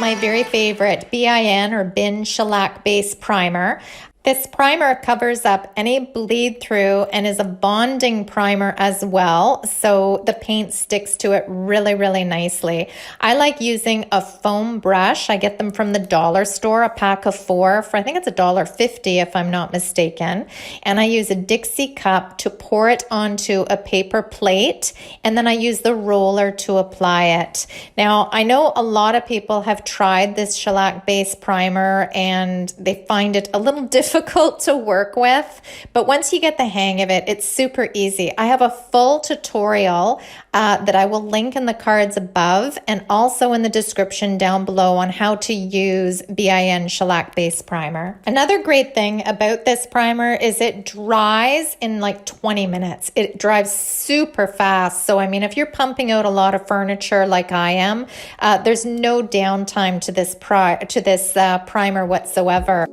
my very favorite BIN or BIN Shellac Based Primer. This primer covers up any bleed through and is a bonding primer as well, so the paint sticks to it really, really nicely. I like using a foam brush. I get them from the dollar store, a pack of 4 for I think it's $1.50 if I'm not mistaken. And I use a Dixie cup to pour it onto a paper plate, and then I use the roller to apply it. Now, I know a lot of people have tried this shellac based primer and they find it a little difficult to work with, but once you get the hang of it, it's super easy. I have a full tutorial that I will link in the cards above and also in the description down below on how to use BIN Shellac Based Primer. Another great thing about this primer is it dries in like 20 minutes. It dries super fast. So, I mean, if you're pumping out a lot of furniture like I am, there's no downtime to this primer whatsoever.